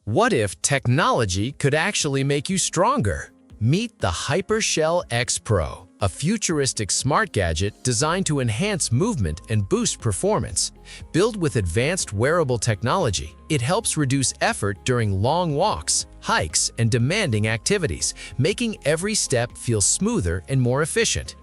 What if technology could actually make you stronger? Meet the Hypershell X Pro, a futuristic smart gadget designed to enhance movement and boost performance. Built with advanced wearable technology, it helps reduce effort during long walks, hikes, and demanding activities, making every step feel smoother and more efficient.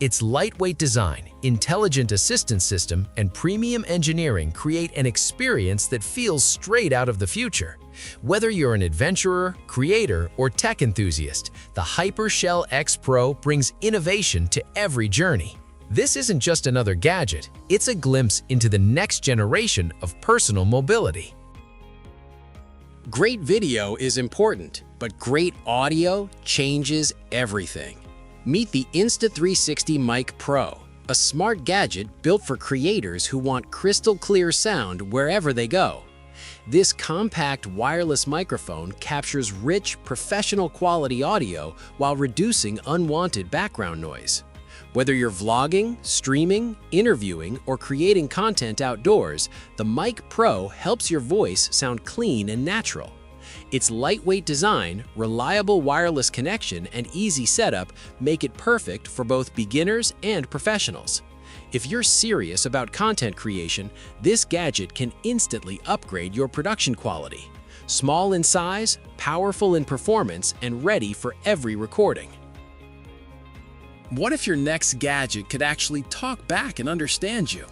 Its lightweight design, intelligent assistance system, and premium engineering create an experience that feels straight out of the future. Whether you're an adventurer, creator, or tech enthusiast, the Hypershell X Pro brings innovation to every journey. This isn't just another gadget, it's a glimpse into the next generation of personal mobility. Great video is important, but great audio changes everything. Meet the Insta360 Mic Pro, a smart gadget built for creators who want crystal clear sound wherever they go. This compact wireless microphone captures rich, professional quality audio while reducing unwanted background noise. Whether you're vlogging, streaming, interviewing, or creating content outdoors, the Mic Pro helps your voice sound clean and natural. Its lightweight design, reliable wireless connection, and easy setup make it perfect for both beginners and professionals. If you're serious about content creation, this gadget can instantly upgrade your production quality. Small in size, powerful in performance, and ready for every recording. What if your next gadget could actually talk back and understand you?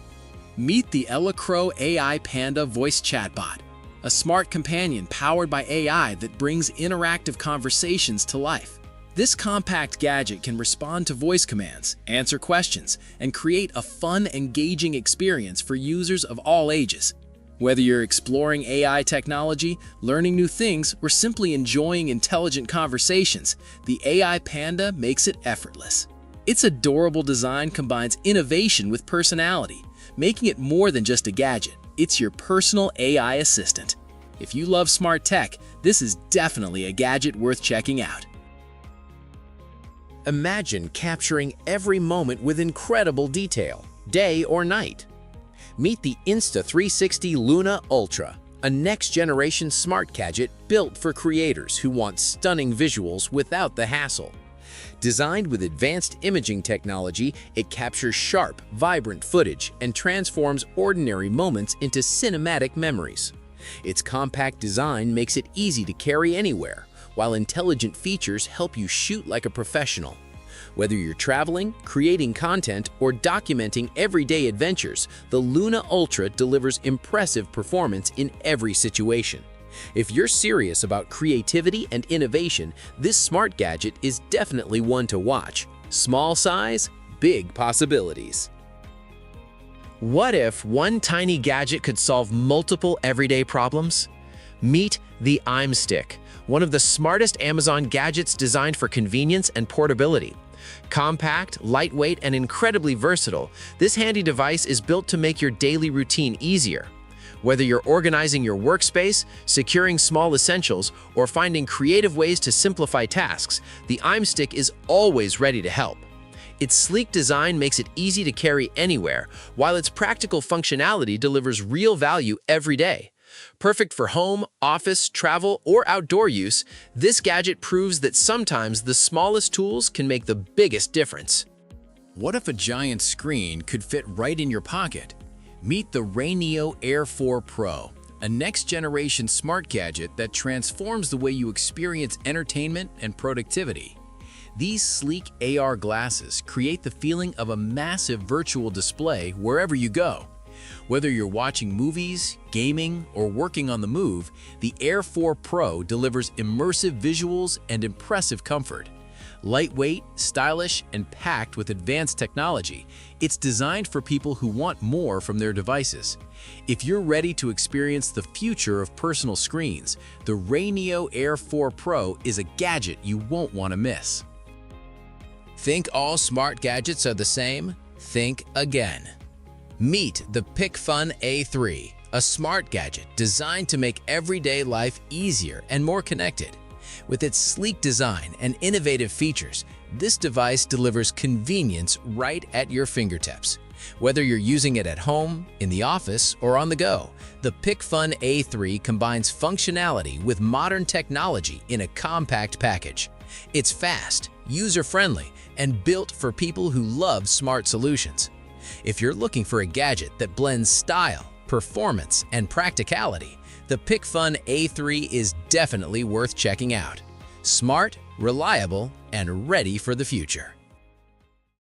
Meet the Elecrow AI Panda voice chatbot, a smart companion powered by AI that brings interactive conversations to life. This compact gadget can respond to voice commands, answer questions, and create a fun, engaging experience for users of all ages. Whether you're exploring AI technology, learning new things, or simply enjoying intelligent conversations, the AI Panda makes it effortless. Its adorable design combines innovation with personality, making it more than just a gadget. It's your personal AI assistant. If you love smart tech, this is definitely a gadget worth checking out. Imagine capturing every moment with incredible detail, day or night. Meet the Insta360 Luna Ultra, a next-generation smart gadget built for creators who want stunning visuals without the hassle. Designed with advanced imaging technology, it captures sharp, vibrant footage and transforms ordinary moments into cinematic memories. Its compact design makes it easy to carry anywhere, while intelligent features help you shoot like a professional. Whether you're traveling, creating content, or documenting everyday adventures, the Luna Ultra delivers impressive performance in every situation. If you're serious about creativity and innovation, this smart gadget is definitely one to watch. Small size, big possibilities. What if one tiny gadget could solve multiple everyday problems? Meet the iStick, one of the smartest Amazon gadgets designed for convenience and portability. Compact, lightweight, and incredibly versatile, this handy device is built to make your daily routine easier. Whether you're organizing your workspace, securing small essentials, or finding creative ways to simplify tasks, the iStick is always ready to help. Its sleek design makes it easy to carry anywhere, while its practical functionality delivers real value every day. Perfect for home, office, travel, or outdoor use, this gadget proves that sometimes the smallest tools can make the biggest difference. What if a giant screen could fit right in your pocket? Meet the Rayneo Air 4 Pro, a next-generation smart gadget that transforms the way you experience entertainment and productivity. These sleek AR glasses create the feeling of a massive virtual display wherever you go. Whether you're watching movies, gaming, or working on the move, the Air 4 Pro delivers immersive visuals and impressive comfort. Lightweight, stylish, and packed with advanced technology, it's designed for people who want more from their devices. If you're ready to experience the future of personal screens, the Rayneo Air 4 Pro is a gadget you won't want to miss. Think all smart gadgets are the same? Think again. Meet the PickFun A3, a smart gadget designed to make everyday life easier and more connected. With its sleek design and innovative features, this device delivers convenience right at your fingertips. Whether you're using it at home, in the office, or on the go, the PickFun A3 combines functionality with modern technology in a compact package. It's fast, user-friendly, and built for people who love smart solutions. If you're looking for a gadget that blends style, performance, and practicality, the PickFun A3 is definitely worth checking out. Smart, reliable, and ready for the future.